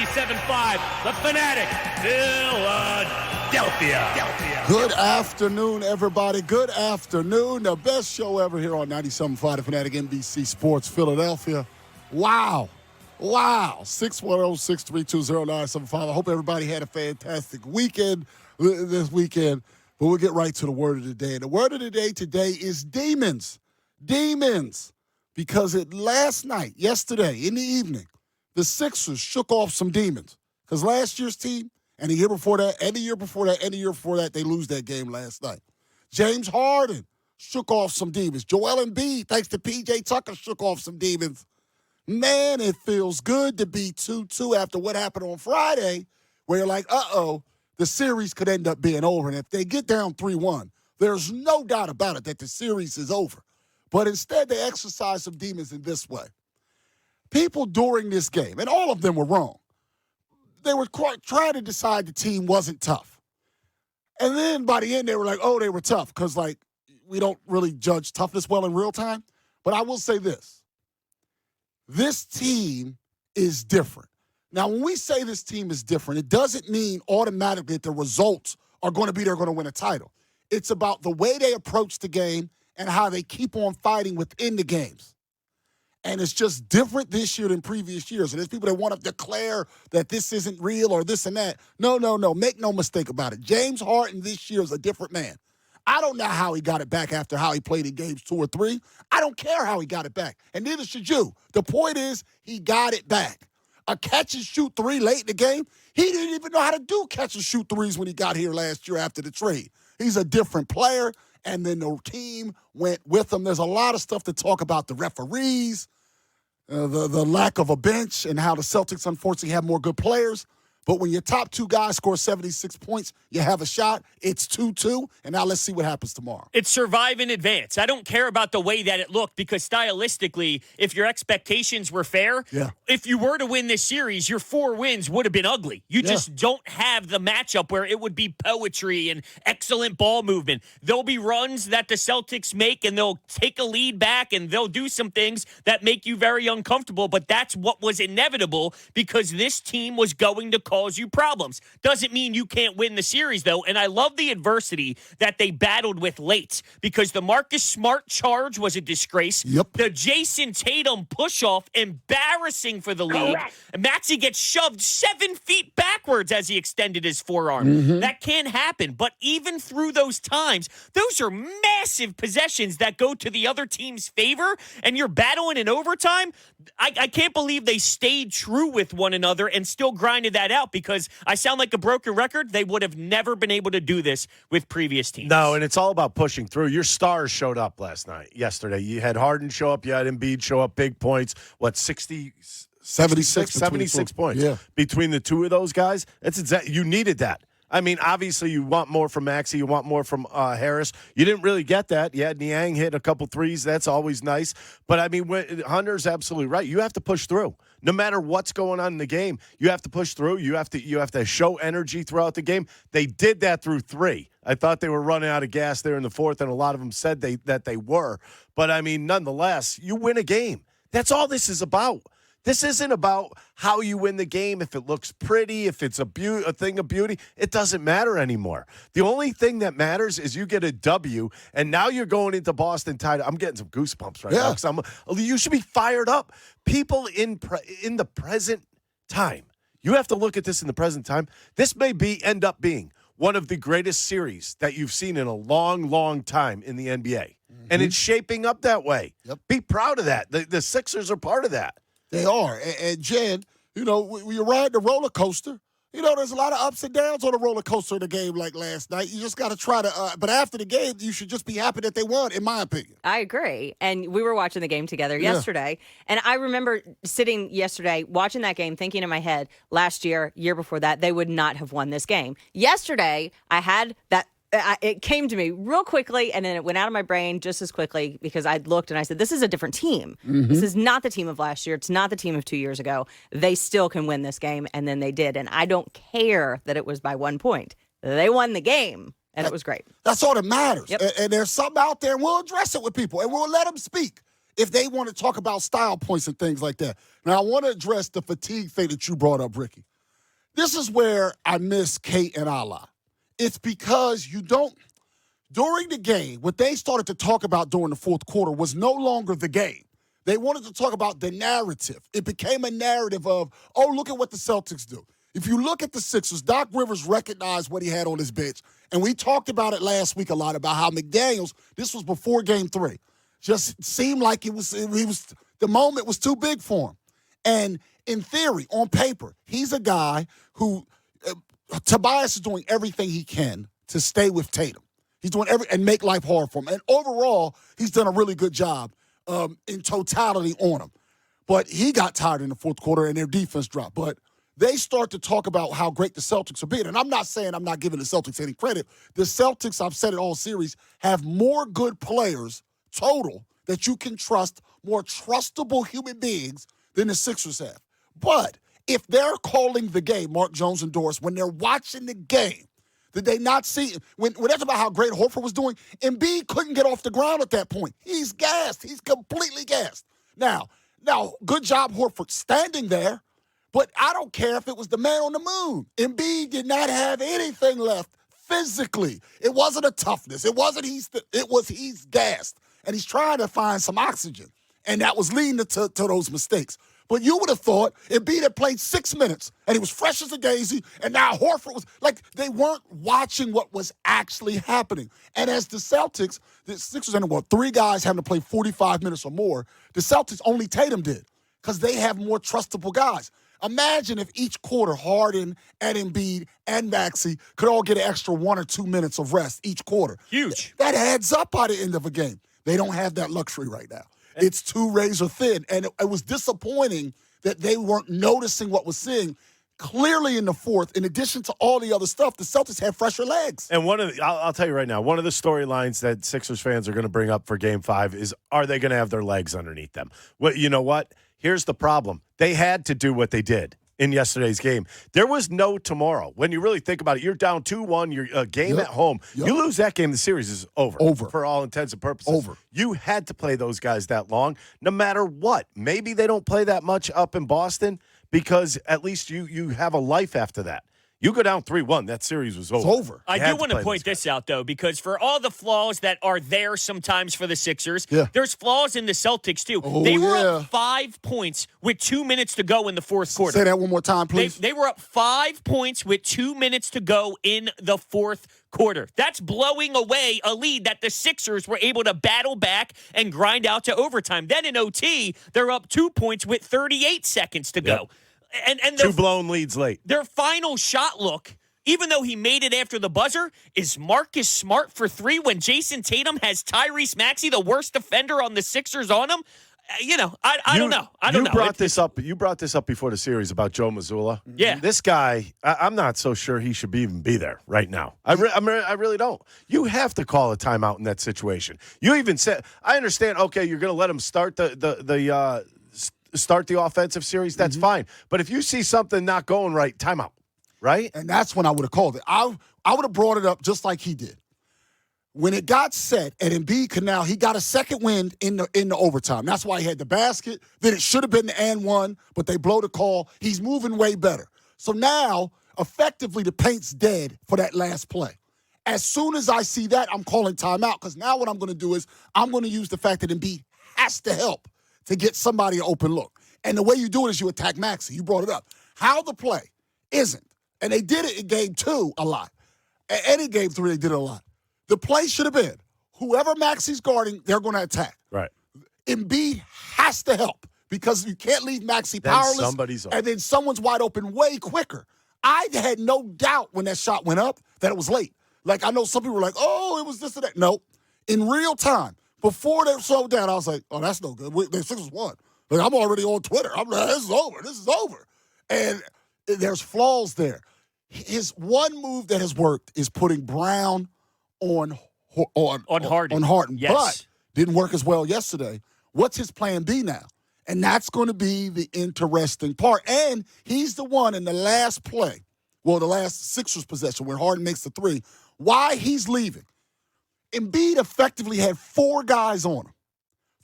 97.5, the Fanatic, Philadelphia. Good afternoon, everybody. Good afternoon. The best show ever here on 97.5, the Fanatic, NBC Sports, Philadelphia. Wow. 610-632-0975. I hope everybody had a fantastic weekend this weekend. But we'll get right to the word of the day. And the word of the day today is demons. Demons. Because yesterday, in the evening, the Sixers shook off some demons. Because last year's team, and the year before that, and the year before that, and the year before that, they lose that game last night. James Harden shook off some demons. Joel Embiid, thanks to P.J. Tucker, shook off some demons. Man, it feels good to be 2-2 after what happened on Friday, where you're like, the series could end up being over. And if they get down 3-1, there's no doubt about it that the series is over. But instead, they exercise some demons in this way. People during this game, and all of them were wrong, they were trying to decide the team wasn't tough. And then by the end, they were like, they were tough because, we don't really judge toughness well in real time. But I will say this. This team is different. Now, when we say this team is different, it doesn't mean automatically that the results are going to be they're going to win a title. It's about the way they approach the game and how they keep on fighting within the games. And it's just different this year than previous years. And there's people that want to declare that this isn't real or this and that. No. Make no mistake about it. James Harden this year is a different man. I don't know how he got it back after how he played in games 2 or 3. I don't care how he got it back. And neither should you. The point is he got it back. A catch-and-shoot three late in the game, he didn't even know how to do catch-and-shoot threes when he got here last year after the trade. He's a different player, and then the team went with him. There's a lot of stuff to talk about the referees, the lack of a bench, and how the Celtics, unfortunately, have more good players. But when your top two guys score 76 points, you have a shot. It's 2-2, and now let's see what happens tomorrow. It's survive in advance. I don't care about the way that it looked because stylistically, if your expectations were fair, if you were to win this series, your 4 wins would have been ugly. You just don't have the matchup where it would be poetry and excellent ball movement. There'll be runs that the Celtics make, and they'll take a lead back, and they'll do some things that make you very uncomfortable, but that's what was inevitable because this team was going to cause you problems. Doesn't mean you can't win the series, though, and I love the adversity that they battled with late because the Marcus Smart charge was a disgrace. The Jason Tatum push-off, embarrassing for the league. And Maxey gets shoved 7 feet backwards as he extended his forearm. That can't happen, but even through those times, those are massive possessions that go to the other team's favor, and you're battling in overtime. I can't believe they stayed true with one another and still grinded that out because I sound like a broken record. They would have never been able to do this with previous teams. No, and it's all about pushing through. Your stars showed up yesterday. You had Harden show up. You had Embiid show up, big points. 76 points. Yeah. Between the two of those guys, you needed that. I mean, obviously, you want more from Maxey. You want more from Harris. You didn't really get that. You had Niang hit a couple threes. That's always nice. But, I mean, Hunter's absolutely right. You have to push through. No matter what's going on in the game, you have to push through. You have to show energy throughout the game. They did that through 3. I thought they were running out of gas there in the 4th, and a lot of them said that they were. But, I mean, nonetheless, you win a game. That's all this is about. This isn't about how you win the game, if it looks pretty, if it's a thing of beauty. It doesn't matter anymore. The only thing that matters is you get a W, and now you're going into Boston tied. I'm getting some goosebumps right now. You should be fired up. People in the present time, you have to look at this in the present time. This may end up being one of the greatest series that you've seen in a long, long time in the NBA. And it's shaping up that way. Be proud of that. The Sixers are part of that. They are. And Jen, when you ride the roller coaster, there's a lot of ups and downs on the roller coaster in a game like last night. You just got to try to but after the game, you should just be happy that they won, in my opinion. I agree. And we were watching the game together yesterday. And I remember sitting yesterday watching that game thinking in my head, last year before that, they would not have won this game. Yesterday, I had that. It came to me real quickly, and then it went out of my brain just as quickly because I looked and I said, this is a different team. This is not the team of last year. It's not the team of 2 years ago. They still can win this game, and then they did. And I don't care that it was by 1 point. They won the game, and it was great. That's all that matters. And there's something out there, and we'll address it with people, and we'll let them speak if they want to talk about style points and things like that. Now, I want to address the fatigue thing that you brought up, Ricky. this is where I miss Kate and Allah. It's because you don't, during the game, what they started to talk about during the fourth quarter was no longer the game. They wanted to talk about the narrative. It became a narrative of, oh, look at what the Celtics do. If you look at the Sixers, Doc Rivers recognized what he had on his bench. And we talked about it last week a lot about how McDaniels, this was before game 3, just seemed like the moment was too big for him. And in theory, on paper, he's a guy who, Tobias is doing everything he can to stay with Tatum. He's doing and make life hard for him. And overall, he's done a really good job in totality on him. But he got tired in the fourth quarter and their defense dropped. But they start to talk about how great the Celtics are being. And I'm not saying I'm not giving the Celtics any credit. The Celtics, I've said it all series, have more good players total that you can trust, more trustable human beings than the Sixers have. But if they're calling the game, Mark Jones endorsed, when they're watching the game, did they not see, when that's about how great Horford was doing, Embiid couldn't get off the ground at that point. He's gassed. He's completely gassed. Now, good job, Horford, standing there, but I don't care if it was the man on the moon. Embiid did not have anything left physically. It wasn't a toughness. It was he's gassed, and he's trying to find some oxygen, and that was leading to those mistakes. But you would have thought Embiid had played 6 minutes, and he was fresh as a daisy, and now Horford was like, they weren't watching what was actually happening. And as the Sixers ended up 3 guys having to play 45 minutes or more, the Celtics only Tatum did because they have more trustable guys. Imagine if each quarter Harden and Embiid and Maxey could all get an extra 1 or 2 minutes of rest each quarter. Huge. That adds up by the end of a game. They don't have that luxury right now. It's too razor thin. And it was disappointing that they weren't noticing what was seeing. Clearly in the fourth, in addition to all the other stuff, the Celtics had fresher legs. And I'll tell you right now, one of the storylines that Sixers fans are going to bring up for Game 5 is, are they going to have their legs underneath them? Well, you know what? Here's the problem. They had to do what they did in yesterday's game. There was no tomorrow. When you really think about it, you're down 2-1, you're a game at home. You lose that game, the series is over. Over. For all intents and purposes. Over. You had to play those guys that long, no matter what. Maybe they don't play that much up in Boston because at least you have a life after that. You go down 3-1, that series was over. It's over. I do want to point this out, though, because for all the flaws that are there sometimes for the Sixers, there's flaws in the Celtics, too. They were up 5 points with 2 minutes to go in the fourth quarter. Say that one more time, please. They were up 5 points with 2 minutes to go in the fourth quarter. That's blowing away a lead that the Sixers were able to battle back and grind out to overtime. Then in OT, they're up 2 points with 38 seconds to go. And 2 blown leads late. Their final shot look, even though he made it after the buzzer, is Marcus Smart for 3 when Jason Tatum has Tyrese Maxey, the worst defender on the Sixers, on him. I don't know. You brought this up before the series about Joe Mazzulla. Yeah. This guy, I'm not so sure he should even be there right now. I really don't. You have to call a timeout in that situation. You even said, I understand, okay, you're going to let him start start the offensive series, that's fine. But if you see something not going right, timeout, right? And that's when I would have called it. I would have brought it up just like he did. When it got set, and Embiid he got a second wind in the overtime. That's why he had the basket. Then it should have been the and one, but they blow the call. He's moving way better. So now, effectively, the paint's dead for that last play. As soon as I see that, I'm calling timeout, because now what I'm going to do is I'm going to use the fact that Embiid has to help to get somebody an open look. And the way you do it is you attack Maxey. You brought it up. How the play isn't, and they did it in game 2 a lot. And in game 3, they did it a lot. The play should have been, whoever Maxey's guarding, they're going to attack. Right. Embiid has to help because you can't leave Maxey powerless. And then someone's wide open way quicker. I had no doubt when that shot went up that it was late. Like, I know some people were like, oh, it was this or that. No. In real time, before they slowed down, I was like, oh, that's no good. The Sixers won. Like, I'm already on Twitter. I'm like, this is over. This is over. And there's flaws there. His one move that has worked is putting Brown on Harden. Yes. But didn't work as well yesterday. What's his plan B now? And that's going to be the interesting part. And he's the one in the last play, the last Sixers possession where Harden makes the 3, why he's leaving. Embiid effectively had 4 guys on him.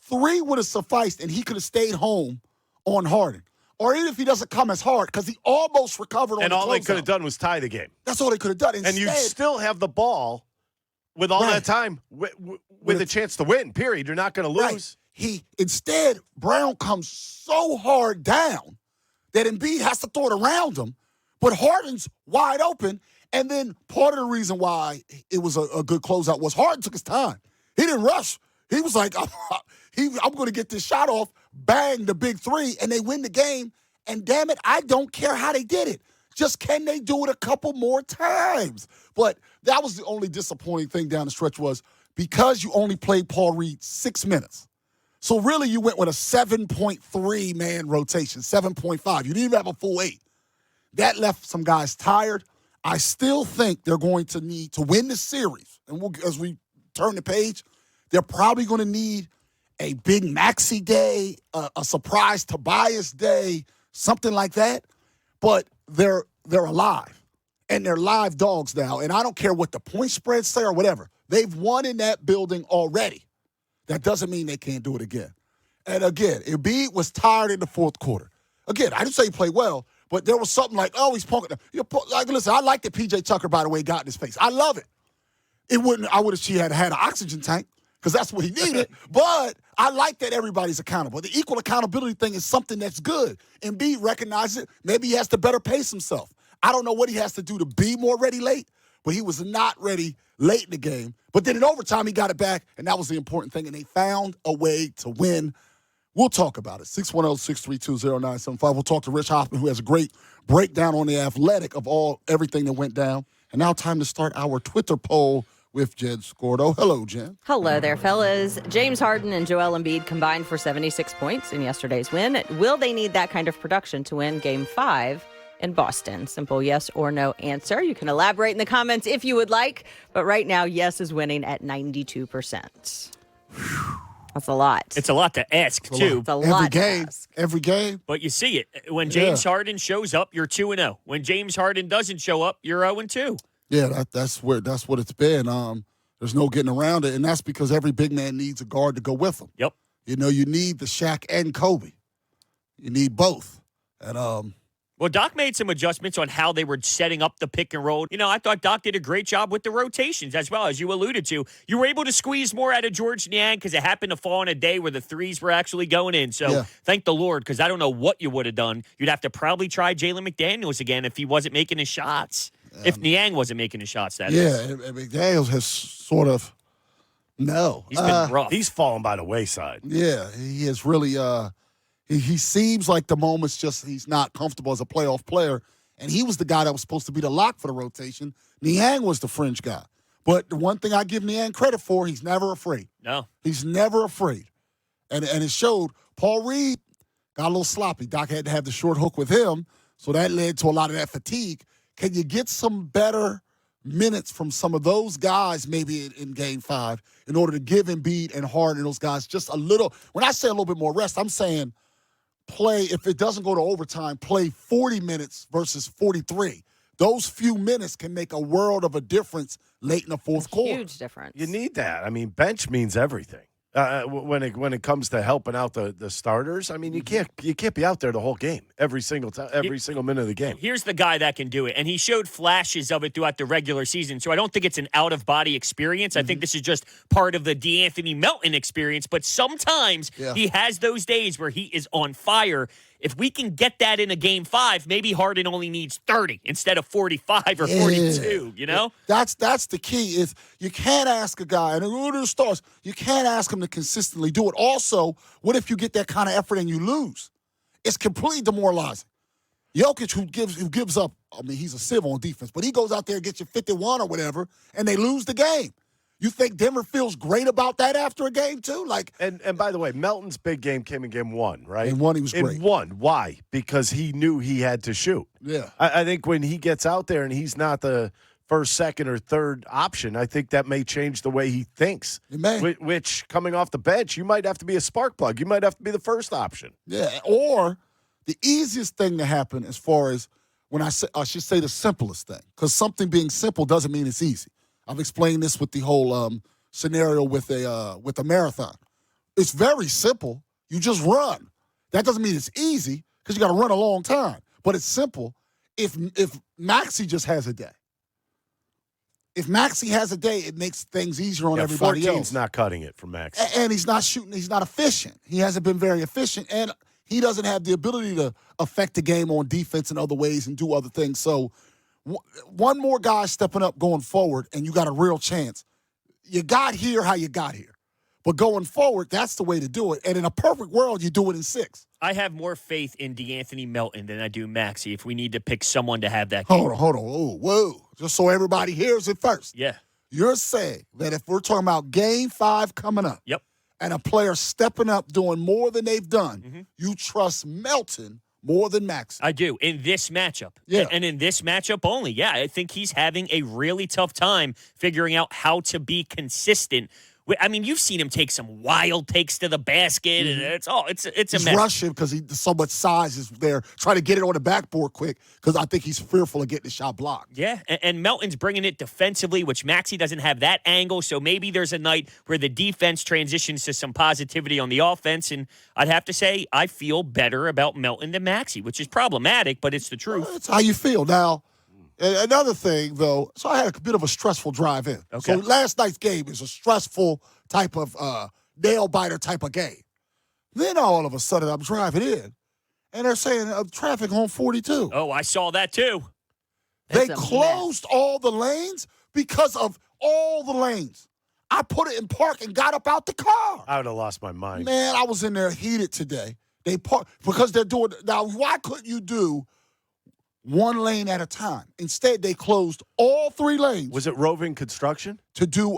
3 would have sufficed, and he could have stayed home on Harden. or even if he doesn't come as hard, because he almost recovered on And the all they closeout. could have done was tie the game. That's all they could have done. Instead, And you still have the ball with all that time with a chance to win, period. You're not going to lose. Instead, Brown comes so hard down that Embiid has to throw it around him, but Harden's wide open. And then part of the reason why it was a good closeout was Harden took his time. He didn't rush. He was like, I'm going to get this shot off, bang, the big three, and they win the game. And damn it, I don't care how they did it. Just can they do it a couple more times? But that was the only disappointing thing down the stretch was because you only played Paul Reed 6 minutes. So really you went with a 7.3 man rotation, 7.5. You didn't even have a full 8. That left some guys tired. I still think they're going to need to win the series. And as we turn the page, they're probably going to need a big Maxey day, a surprise Tobias day, something like that. But they're alive, and they're live dogs now. And I don't care what the point spreads say or whatever. They've won in that building already. That doesn't mean they can't do it again. And again, Embiid was tired in the fourth quarter. Again, I didn't say he played well, but there was something like, oh, he's punking. Like, listen, I like that P.J. Tucker, by the way, got in his face. I love it. I would have she had an oxygen tank because that's what he needed. But I like that everybody's accountable. The equal accountability thing is something that's good. Embiid recognizes it. Maybe he has to better pace himself. I don't know what he has to do to be more ready late, but he was not ready late in the game. But then in overtime, he got it back, and that was the important thing. And they found a way to win. We'll talk about it. 610-632-0975. We'll talk to Rich Hoffman, who has a great breakdown on the Athletic of everything that went down. And now time to start our Twitter poll with Jen Scordo. Hello, Jen. Hello there, fellas. James Harden and Joel Embiid combined for 76 points in yesterday's win. Will they need that kind of production to win Game 5 in Boston? Simple yes or no answer. You can elaborate in the comments if you would like. But right now, yes is winning at 92%. That's a lot. It's a lot to ask, too. It's a lot to ask. Every game. But you see it. When James Harden shows up, you're 2-0. When James Harden doesn't show up, you're 0-2. Yeah, that's what it's been. There's no getting around it, and that's because every big man needs a guard to go with him. Yep. You know, you need the Shaq and Kobe. You need both. And well, Doc made some adjustments on how they were setting up the pick and roll. You know, I thought Doc did a great job with the rotations as well, as you alluded to. You were able to squeeze more out of George Niang because it happened to fall on a day where the threes were actually going in. So thank the Lord, because I don't know what you would have done. You'd have to probably try Jalen McDaniels again if he wasn't making his shots. If Niang wasn't making his shots, that is. Yeah, and McDaniels has sort of he's been rough. He's fallen by the wayside. Yeah, he is really he seems like the moment's just he's not comfortable as a playoff player. And he was the guy that was supposed to be the lock for the rotation. Niang was the fringe guy. But the one thing I give Niang credit for, he's never afraid. No. He's never afraid. And it showed. Paul Reed got a little sloppy. Doc had to have the short hook with him, so that led to a lot of that fatigue. Can you get some better minutes from some of those guys maybe in Game 5 in order to give Embiid and Harden and those guys just a little – when I say a little bit more rest, I'm saying play, if it doesn't go to overtime, play 40 minutes versus 43. Those few minutes can make a world of a difference late in the fourth quarter. Huge difference. You need that. I mean, bench means everything. When it comes to helping out the starters, I mean, you can't be out there the whole game, every single time, every single minute of the game. Here's the guy that can do it, and he showed flashes of it throughout the regular season. So I don't think it's an out-of-body experience. I think this is just part of the D'Anthony Melton experience. But sometimes he has those days where he is on fire. If we can get that in a Game 5, maybe Harden only needs 30 instead of 45 or 42, you know? That's the key is you can't ask a guy, and the stars, you can't ask him to consistently do it. Also, what if you get that kind of effort and you lose? It's completely demoralizing. Jokic, who gives up, I mean, he's a sieve on defense, but he goes out there and gets you 51 or whatever, and they lose the game. You think Denver feels great about that after a game, too? And by the way, Melton's big game came in Game 1, right? In 1, he was great. In 1. Why? Because he knew he had to shoot. Yeah. I think when he gets out there and he's not the first, second, or third option, I think that may change the way he thinks. It may. Which, coming off the bench, you might have to be a spark plug. You might have to be the first option. Yeah, or the easiest thing to happen as far as when I should say the simplest thing, because something being simple doesn't mean it's easy. I've explained this with the whole scenario with a marathon. It's very simple. You just run. That doesn't mean it's easy. because you got to run a long time. But it's simple. If Maxey just has a day. If Maxey has a day, it makes things easier on everybody 14's else. not cutting it for Maxey. And he's not shooting. He's not efficient. He hasn't been very efficient. And he doesn't have the ability to affect the game on defense in other ways and do other things. So one more guy stepping up going forward, and you got a real chance. You got here how you got here. But going forward, that's the way to do it. And in a perfect world, you do it in 6. I have more faith in DeAnthony Melton than I do Maxey if we need to pick someone to have that game. Hold on. Whoa. Just so everybody hears it first. Yeah. You're saying that if we're talking about Game 5 coming up, Yep. and a player stepping up doing more than they've done, you trust Melton more than Maxey. I do, in this matchup. Yeah. And in this matchup only. Yeah, I think he's having a really tough time figuring out how to be consistent. I mean, you've seen him take some wild takes to the basket, and it's a He's mess. rushing because so much size is there, trying to get it on the backboard quick because I think he's fearful of getting the shot blocked. Yeah, and Melton's bringing it defensively, which Maxey doesn't have that angle, so maybe there's a night where the defense transitions to some positivity on the offense, and I'd have to say I feel better about Melton than Maxey, which is problematic, but it's the truth. That's how you feel. Now, another thing, though, so I had a bit of a stressful drive in. Okay. So last night's game is a stressful type of nail-biter type of game. Then all of a sudden I'm driving in, and they're saying traffic on 42. Oh, I saw that too. They That's a closed all the lanes because of all the lanes. I put it in park and got up out the car. I would have lost my mind. Man, I was in there heated today. They park because they're doing now. Why couldn't you do one lane at a time? Instead, they closed all 3 lanes. Was it roving construction? To do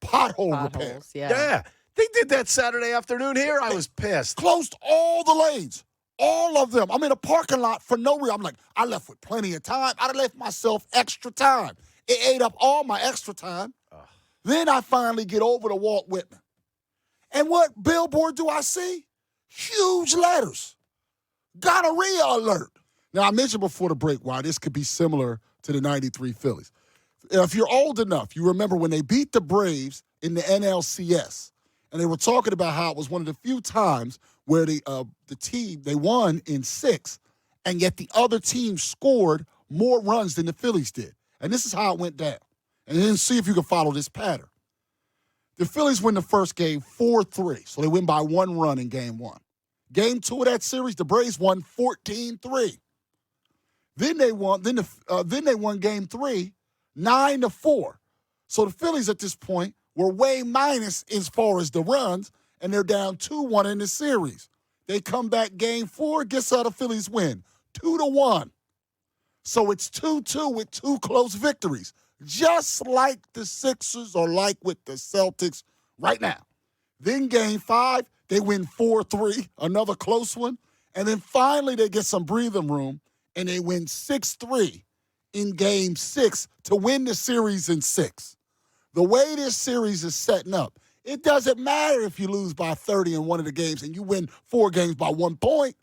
pothole repair? Potholes, yeah. Yeah. They did that Saturday afternoon here. I was pissed. Closed all the lanes, all of them. I'm in a parking lot for no reason. I'm like, I left with plenty of time. I left myself extra time. It ate up all my extra time. Then I finally get over to Walt Whitman. And what billboard do I see? Huge letters. Gonorrhea alert. Now, I mentioned before the break why this could be similar to the 93 Phillies. If you're old enough, you remember when they beat the Braves in the NLCS, and they were talking about how it was one of the few times where the team, they won in 6, and yet the other team scored more runs than the Phillies did. And this is how it went down. And then see if you can follow this pattern. The Phillies win the first game 4-3, so they win by 1 run in game 1. Game 2 of that series, the Braves won 14-3. Then they won. Then they won game 3, 9-4. So the Phillies at this point were way minus as far as the runs, and they're down 2-1 in the series. They come back game 4. Guess how the Phillies win? 2-1. So it's 2-2 with 2 close victories, just like the Sixers or like with the Celtics right now. Then game 5, they win 4-3, another close one. And then finally they get some breathing room, and they win 6-3 in game 6 to win the series in 6. The way this series is setting up, it doesn't matter if you lose by 30 in one of the games and you win 4 games by 1 point.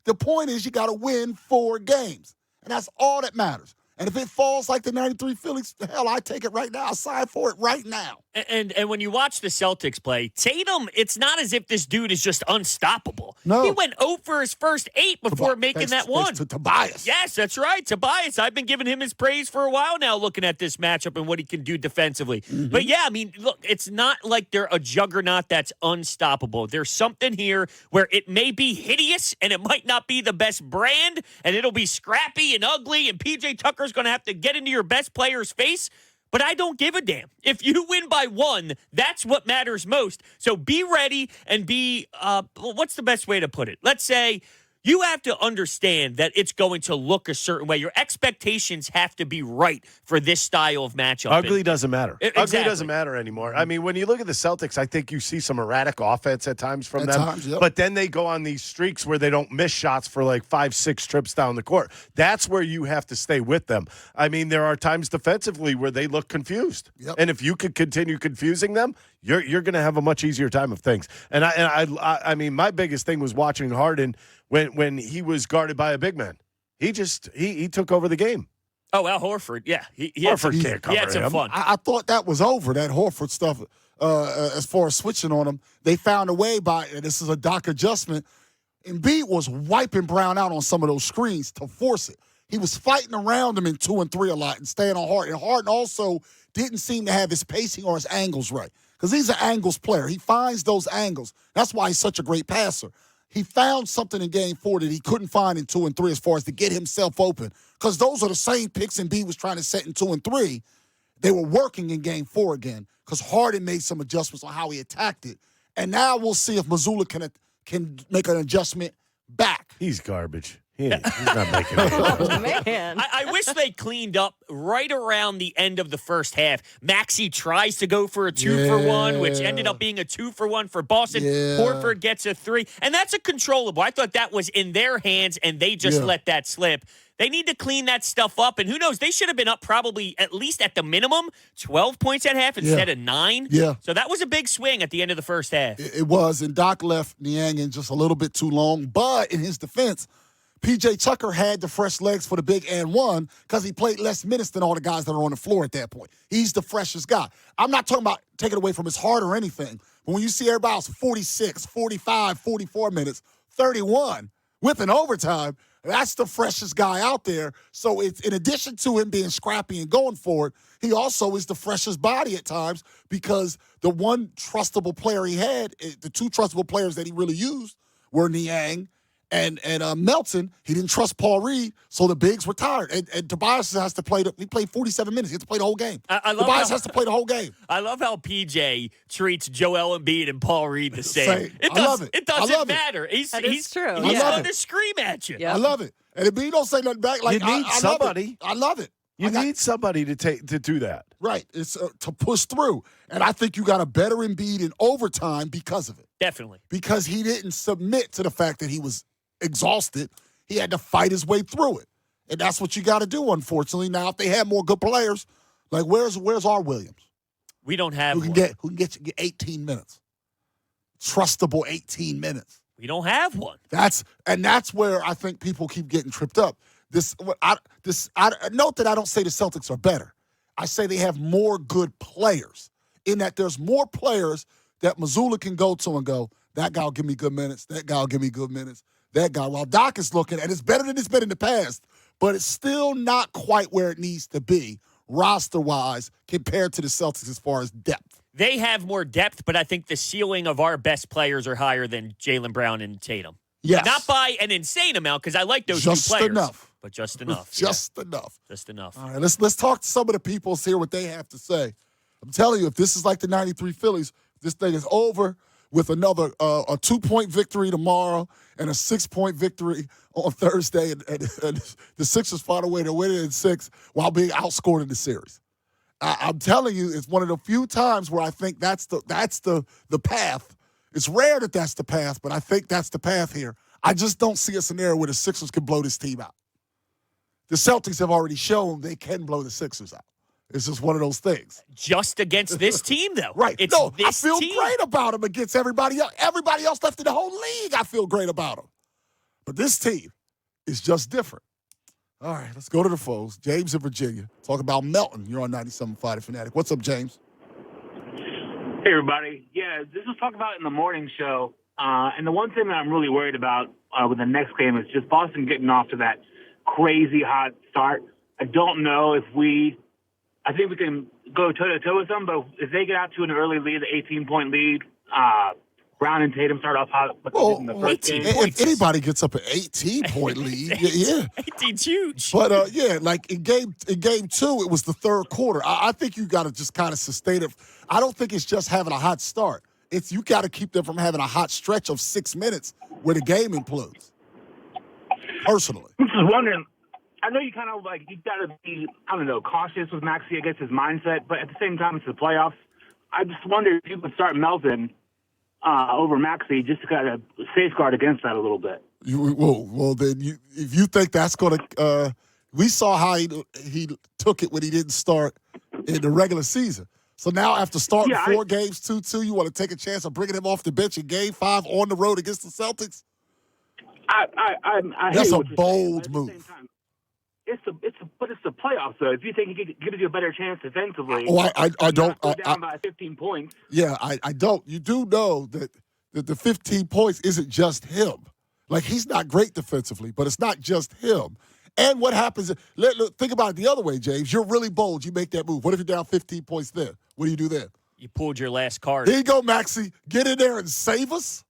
The point is you got to win 4 games, and that's all that matters. And if it falls like the 93 Phillies, hell, I take it right now. I'll sign for it right now. And when you watch the Celtics play, Tatum, it's not as if this dude is just unstoppable. No. He went 0 for his first 8 before making that one. To Tobias. Yes, that's right. Tobias. I've been giving him his praise for a while now, looking at this matchup and what he can do defensively. But yeah, I mean, look, it's not like they're a juggernaut that's unstoppable. There's something here where it may be hideous and it might not be the best brand, and it'll be scrappy and ugly, and PJ Tucker's going to have to get into your best player's face. But I don't give a damn. If you win by 1, that's what matters most. So be ready and be, what's the best way to put it? Let's say you have to understand that it's going to look a certain way. Your expectations have to be right for this style of matchup. Ugly doesn't matter. Exactly. Ugly doesn't matter anymore. I mean, when you look at the Celtics, I think you see some erratic offense at times from them. Yep. But then they go on these streaks where they don't miss shots for like 5-6 trips down the court. That's where you have to stay with them. I mean, there are times defensively where they look confused. Yep. And if you could continue confusing them, you're going to have a much easier time of things. And I mean, my biggest thing was watching Harden when he was guarded by a big man. He took over the game. Oh, Al Horford, yeah. Horford can't cover He had some him. fun. I thought that was over, that Horford stuff, as far as switching on him. They found a way and this is a doc adjustment. Embiid was wiping Brown out on some of those screens to force it. He was fighting around him in 2 and 3 a lot and staying on Harden. And Harden also didn't seem to have his pacing or his angles right because he's an angles player. He finds those angles. That's why he's such a great passer. He found something in Game 4 that he couldn't find in 2 and 3 as far as to get himself open because those are the same picks Embiid was trying to set in 2 and 3. They were working in Game 4 again because Harden made some adjustments on how he attacked it. And now we'll see if Mazzulla can make an adjustment back. He's garbage. He's not making it. Oh, man. I wish they cleaned up right around the end of the first half. Maxey tries to go for a 2-for-1, which ended up being a 2-for-1 for Boston. Yeah. Horford gets a 3, and that's a controllable. I thought that was in their hands, and they just let that slip. They need to clean that stuff up, and who knows? They should have been up probably at least at the minimum 12 points at half instead of 9. Yeah. So that was a big swing at the end of the first half. It was, and Doc left Niang in just a little bit too long. But in his defense, P.J. Tucker had the fresh legs for the big and one because he played less minutes than all the guys that are on the floor at that point. He's the freshest guy. I'm not talking about taking away from his heart or anything, but when you see everybody else 46, 45, 44 minutes, 31 with an overtime, that's the freshest guy out there. So it's in addition to him being scrappy and going for it, he also is the freshest body at times because the one trustable player he had, the two trustable players that he really used were Niang and Melton. He didn't trust Paul Reed, so the bigs were tired. And Tobias has to play. He played 47 minutes. He has to play the whole game. Tobias has to play the whole game. I love how PJ treats Joel Embiid and Paul Reed the same. I love it. It doesn't matter. He's true. He's love going it. to scream at you. Yep. I love it. And Embiid don't say nothing back. Like You need somebody. I love it. You need somebody to do that. Right. It's to push through. And I think you got a better Embiid in overtime because of it. Definitely. Because he didn't submit to the fact that he was exhausted. He had to fight his way through it. And that's what you got to do, unfortunately. Now, if they had more good players, like where's our Williams? We don't have Who can get 18 minutes. Trustable 18 minutes. We don't have one. That's where I think people keep getting tripped up. Note that I don't say the Celtics are better. I say they have more good players in that there's more players that Mazzulla can go to and go, that guy will give me good minutes, that guy will give me good minutes, that guy. While Doc is looking, and it's better than it's been in the past, but it's still not quite where it needs to be roster-wise compared to the Celtics as far as depth. They have more depth, but I think the ceiling of our best players are higher than Jaylen Brown and Tatum. Yes. Not by an insane amount, because I like those Just two players. enough. But just enough. Just enough. Just enough. All right, let's talk to some of the people, hear what they have to say. I'm telling you, if this is like the 93 Phillies, this thing is over with another a 2-point victory tomorrow and a 6-point victory on Thursday. And the Sixers find a way to win it in 6 while being outscored in the series. I'm telling you, it's one of the few times where I think that's the path. It's rare that that's the path, but I think that's the path here. I just don't see a scenario where the Sixers can blow this team out. The Celtics have already shown they can blow the Sixers out. It's just one of those things. Just against this team, though. Right. It's I this feel team. great about them against everybody else. Everybody else left in the whole league, I feel great about them. But this team is just different. All right, let's go to the phones. James in Virginia. Talk about Melton. You're on 97.5 The Fanatic. What's up, James? Hey, everybody. Yeah, this was talked about in the morning show. And the one thing that I'm really worried about with the next game is just Boston getting off to that crazy hot start. I don't know if I think we can go toe-to-toe with them, but if they get out to an early lead, the 18-point lead, Brown and Tatum start off hot in the first game. If anybody gets up an 18-point lead, yeah. 18's huge. But, like in game 2, it was the third quarter. I think you got to just kind of sustain it. I don't think it's just having a hot start. It's you got to keep them from having a hot stretch of 6 minutes where the game implodes. Personally. I'm just wondering, I know you kind of you got to be, cautious with Maxey against his mindset, but at the same time, it's the playoffs. I just wonder if you could start Melton over Maxey just to kind of safeguard against that a little bit. If you think that's going to we saw how he took it when he didn't start in the regular season. So now after starting 4 games, 2-2, you want to take a chance of bringing him off the bench in Game 5 on the road against the Celtics? That's a bold move. It's the playoffs though. If you think he gives you a better chance defensively, I don't. Go down by 15 points. Yeah, I don't. You do know that the 15 points isn't just him. Like, he's not great defensively, but it's not just him. And what happens, look, think about it the other way, James. You're really bold. You make that move. What if you're down 15 points there? What do you do then? You pulled your last card. There you go, Maxey. Get in there and save us.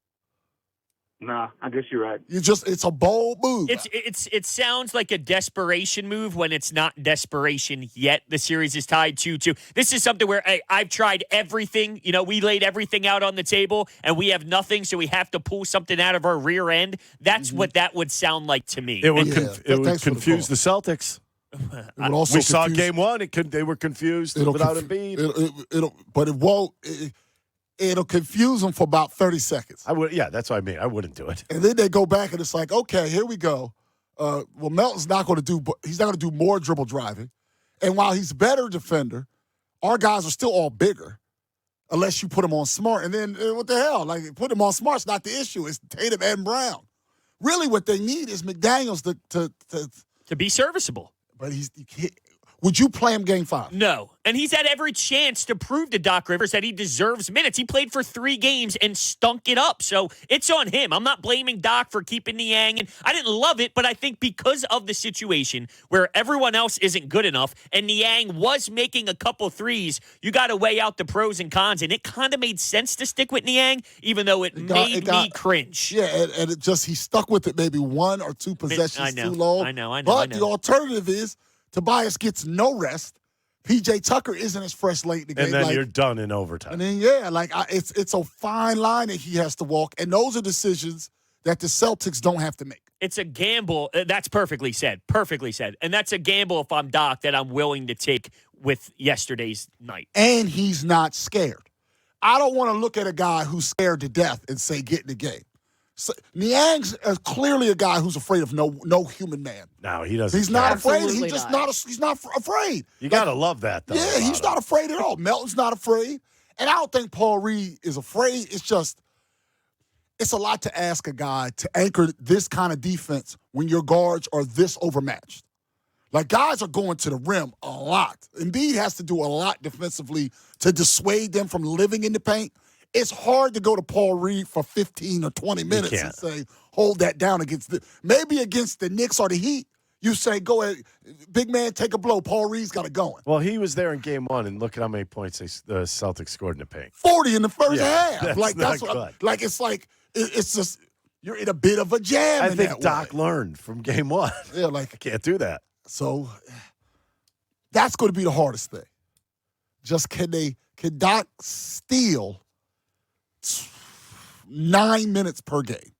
Nah, I guess you're right. It's a bold move. It sounds like a desperation move when it's not desperation yet. The series is tied 2-2. This is something where I've tried everything. You know, we laid everything out on the table and we have nothing, so we have to pull something out of our rear end. That's what that would sound like to me. It would confuse the Celtics. We saw game one. They were confused without Embiid. But it won't. It'll confuse them for about 30 seconds. That's what I mean. I wouldn't do it. And then they go back and it's like, okay, here we go. Well, Melton's not going to do. He's not going to do more dribble driving. And while he's a better defender, our guys are still all bigger, unless you put him on Smart. And then what the hell? Like, put him on Smart's not the issue. It's Tatum and Brown. Really, what they need is McDaniels to be serviceable. But would you play him game 5? No. And he's had every chance to prove to Doc Rivers that he deserves minutes. He played for 3 games and stunk it up. So it's on him. I'm not blaming Doc for keeping Niang. And I didn't love it, but I think because of the situation where everyone else isn't good enough and Niang was making a couple threes, you got to weigh out the pros and cons. And it kind of made sense to stick with Niang, even though it made me cringe. Yeah, and it just, he stuck with it maybe 1 or 2 possessions too long. I know. But the alternative is Tobias gets no rest. P.J. Tucker isn't as fresh late in the game. And then you're done in overtime. And then, it's a fine line that he has to walk. And those are decisions that the Celtics don't have to make. It's a gamble. That's perfectly said. Perfectly said. And that's a gamble if I'm Doc that I'm willing to take with yesterday's night. And he's not scared. I don't want to look at a guy who's scared to death and say, get in the game. So, Niang's clearly a guy who's afraid of no human man. No, he doesn't. He's not afraid. Absolutely He's just not. He's not afraid. You gotta love that, though. Yeah, he's not afraid at all. Melton's not afraid, and I don't think Paul Reed is afraid. It's a lot to ask a guy to anchor this kind of defense when your guards are this overmatched. Like, guys are going to the rim a lot. Embiid has to do a lot defensively to dissuade them from living in the paint. It's hard to go to Paul Reed for 15 or 20 minutes and say, hold that down against maybe against the Knicks or the Heat. You say, go ahead, big man, take a blow. Paul Reed's got it going. Well, he was there in game 1, and look at how many points the Celtics scored in the paint. 40 in the first half. It's just, you're in a bit of a jam. I think Doc learned from game 1. Yeah, I can't do that. So that's going to be the hardest thing. Just can Doc steal 9 minutes per game?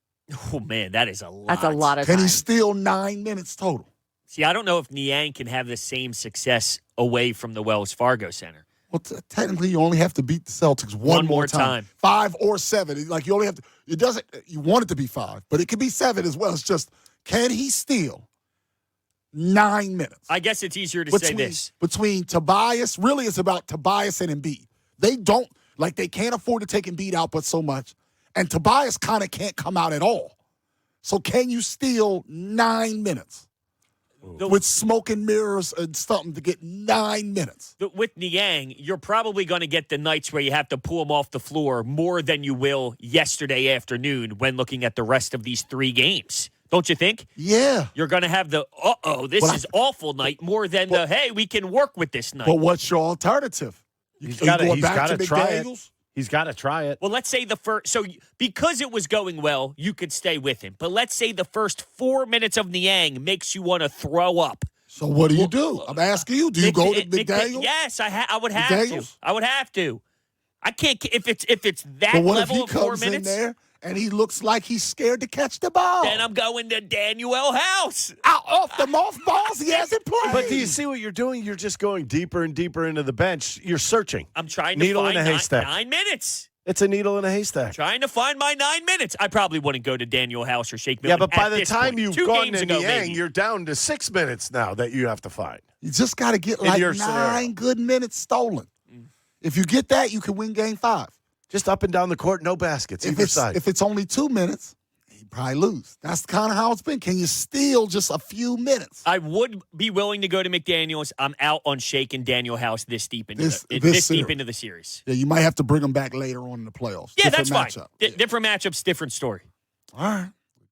Oh, man, that is a lot. That's a lot of time. Can he time. steal 9 minutes total? See, I don't know if Niang can have the same success away from the Wells Fargo Center. Well, technically, you only have to beat the Celtics one more time. 5 or 7. Like, you only have to. It doesn't. You want it to be 5, but it could be 7 as well. It's just, can he steal 9 minutes? I guess it's easier to say this. Between Tobias, really it's about Tobias and Embiid. They can't afford to take Embiid out but so much. And Tobias kind of can't come out at all. So can you steal 9 minutes? With smoke and mirrors and something to get 9 minutes. With Niang, you're probably going to get the nights where you have to pull him off the floor more than you will yesterday afternoon when looking at the rest of these 3 games. Don't you think? Yeah. You're going to have the, this is awful night more than hey, we can work with this night. But what's your alternative? He's got to try it. He's got to try it. Well, let's say the first. So because it was going well, you could stay with him. But let's say the first 4 minutes of Niang makes you want to throw up. So what do you do? I'm asking you. Do you go to McDaniels? Yes, I would have to. I would have to. I can't if it's that level of 4 minutes. In there and he looks like he's scared to catch the ball. Then I'm going to Daniel House. Out off the mothballs, he hasn't played. But do you see what you're doing? You're just going deeper and deeper into the bench. You're searching. I'm trying to find 9 minutes. It's a needle in a haystack. Trying to find my 9 minutes. I probably wouldn't go to Daniel House or Shake Milton. Yeah, but by the time point. you've 2 gone games to ago, Niang, you're down to 6 minutes now that you have to find. You just got to get like 9 good minutes stolen. If you get that, you can win game 5. Just up and down the court, no baskets. Either side. If it's only 2 minutes, you probably lose. That's kind of how it's been. Can you steal just a few minutes? I would be willing to go to McDaniels. I'm out on Shake and Daniel House this deep into deep into the series. Yeah, you might have to bring them back later on in the playoffs. Yeah, that's fine. Different matchups, different story. All right.